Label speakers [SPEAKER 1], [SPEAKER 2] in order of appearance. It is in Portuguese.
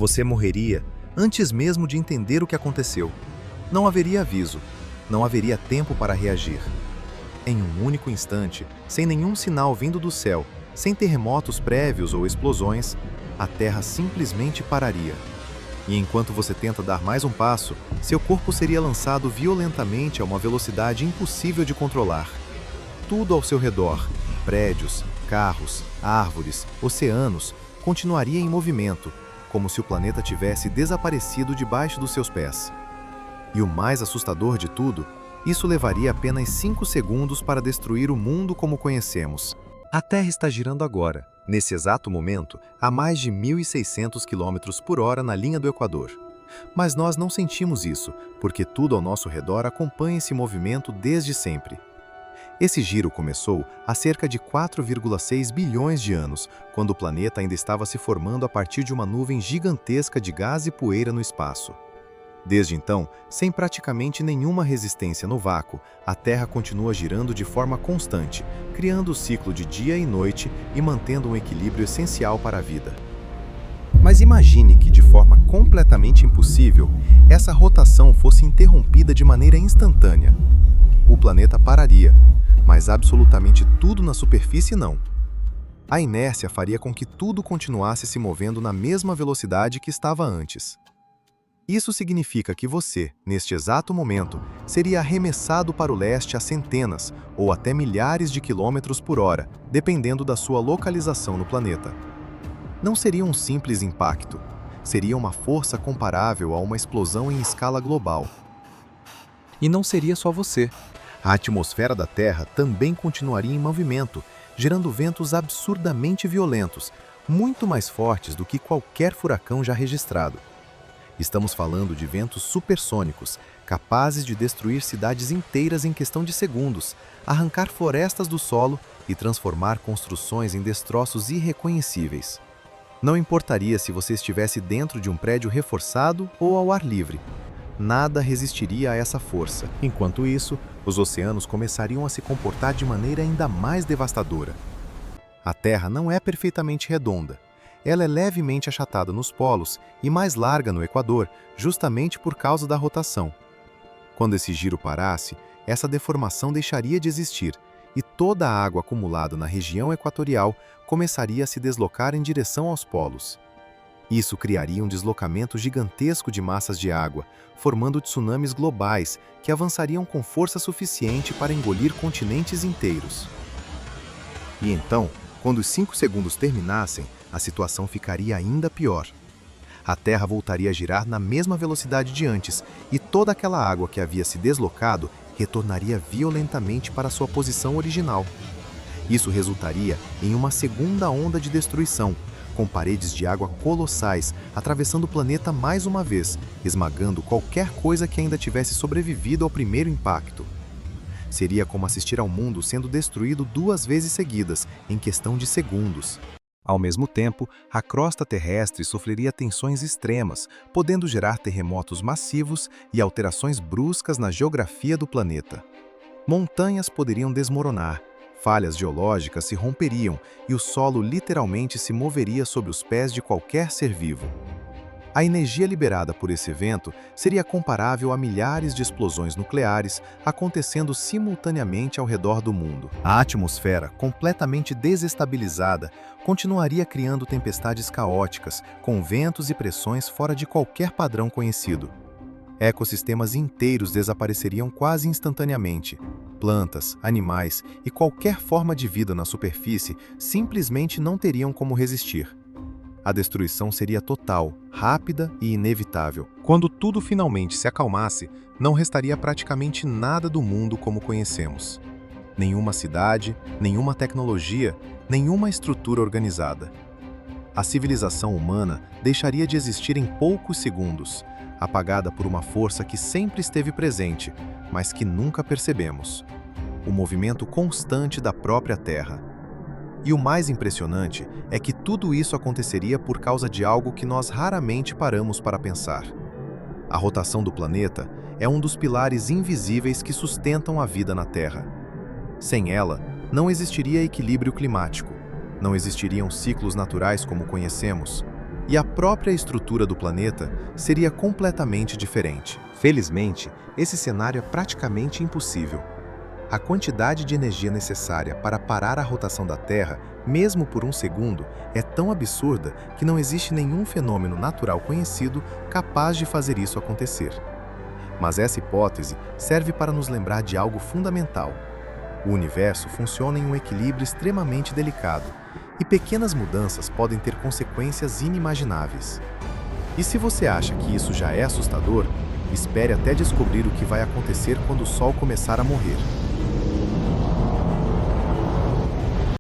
[SPEAKER 1] Você morreria antes mesmo de entender o que aconteceu. Não haveria aviso, não haveria tempo para reagir. Em um único instante, sem nenhum sinal vindo do céu, sem terremotos prévios ou explosões, a Terra simplesmente pararia. E enquanto você tenta dar mais um passo, seu corpo seria lançado violentamente a uma velocidade impossível de controlar. Tudo ao seu redor, prédios, carros, árvores, oceanos, continuaria em movimento, como se o planeta tivesse desaparecido debaixo dos seus pés. E o mais assustador de tudo, isso levaria apenas 5 segundos para destruir o mundo como conhecemos. A Terra está girando agora, nesse exato momento, a mais de 1.600 km por hora na linha do Equador. Mas nós não sentimos isso, porque tudo ao nosso redor acompanha esse movimento desde sempre. Esse giro começou há cerca de 4,6 bilhões de anos, quando o planeta ainda estava se formando a partir de uma nuvem gigantesca de gás e poeira no espaço. Desde então, sem praticamente nenhuma resistência no vácuo, a Terra continua girando de forma constante, criando o ciclo de dia e noite e mantendo um equilíbrio essencial para a vida. Mas imagine que, de forma completamente impossível, essa rotação fosse interrompida de maneira instantânea. O planeta pararia, mas absolutamente tudo na superfície não. A inércia faria com que tudo continuasse se movendo na mesma velocidade que estava antes. Isso significa que você, neste exato momento, seria arremessado para o leste a centenas ou até milhares de quilômetros por hora, dependendo da sua localização no planeta. Não seria um simples impacto, seria uma força comparável a uma explosão em escala global. E não seria só você. A atmosfera da Terra também continuaria em movimento, gerando ventos absurdamente violentos, muito mais fortes do que qualquer furacão já registrado. Estamos falando de ventos supersônicos, capazes de destruir cidades inteiras em questão de segundos, arrancar florestas do solo e transformar construções em destroços irreconhecíveis. Não importaria se você estivesse dentro de um prédio reforçado ou ao ar livre. Nada resistiria a essa força. Enquanto isso, os oceanos começariam a se comportar de maneira ainda mais devastadora. A Terra não é perfeitamente redonda. Ela é levemente achatada nos polos e mais larga no Equador, justamente por causa da rotação. Quando esse giro parasse, essa deformação deixaria de existir e toda a água acumulada na região equatorial começaria a se deslocar em direção aos polos. Isso criaria um deslocamento gigantesco de massas de água, formando tsunamis globais que avançariam com força suficiente para engolir continentes inteiros. E então, quando os 5 segundos terminassem, a situação ficaria ainda pior. A Terra voltaria a girar na mesma velocidade de antes e toda aquela água que havia se deslocado retornaria violentamente para sua posição original. Isso resultaria em uma segunda onda de destruição, com paredes de água colossais atravessando o planeta mais uma vez, esmagando qualquer coisa que ainda tivesse sobrevivido ao primeiro impacto. Seria como assistir ao mundo sendo destruído 2 vezes seguidas, em questão de segundos. Ao mesmo tempo, a crosta terrestre sofreria tensões extremas, podendo gerar terremotos massivos e alterações bruscas na geografia do planeta. Montanhas poderiam desmoronar, falhas geológicas se romperiam e o solo literalmente se moveria sob os pés de qualquer ser vivo. A energia liberada por esse evento seria comparável a milhares de explosões nucleares acontecendo simultaneamente ao redor do mundo. A atmosfera, completamente desestabilizada, continuaria criando tempestades caóticas, com ventos e pressões fora de qualquer padrão conhecido. Ecossistemas inteiros desapareceriam quase instantaneamente. Plantas, animais e qualquer forma de vida na superfície simplesmente não teriam como resistir. A destruição seria total, rápida e inevitável. Quando tudo finalmente se acalmasse, não restaria praticamente nada do mundo como conhecemos. Nenhuma cidade, nenhuma tecnologia, nenhuma estrutura organizada. A civilização humana deixaria de existir em poucos segundos, apagada por uma força que sempre esteve presente, mas que nunca percebemos. O movimento constante da própria Terra. E o mais impressionante é que tudo isso aconteceria por causa de algo que nós raramente paramos para pensar. A rotação do planeta é um dos pilares invisíveis que sustentam a vida na Terra. Sem ela, não existiria equilíbrio climático, não existiriam ciclos naturais como conhecemos, e a própria estrutura do planeta seria completamente diferente. Felizmente, esse cenário é praticamente impossível. A quantidade de energia necessária para parar a rotação da Terra, mesmo por um segundo, é tão absurda que não existe nenhum fenômeno natural conhecido capaz de fazer isso acontecer. Mas essa hipótese serve para nos lembrar de algo fundamental. O universo funciona em um equilíbrio extremamente delicado, e pequenas mudanças podem ter consequências inimagináveis. E se você acha que isso já é assustador, espere até descobrir o que vai acontecer quando o Sol começar a morrer.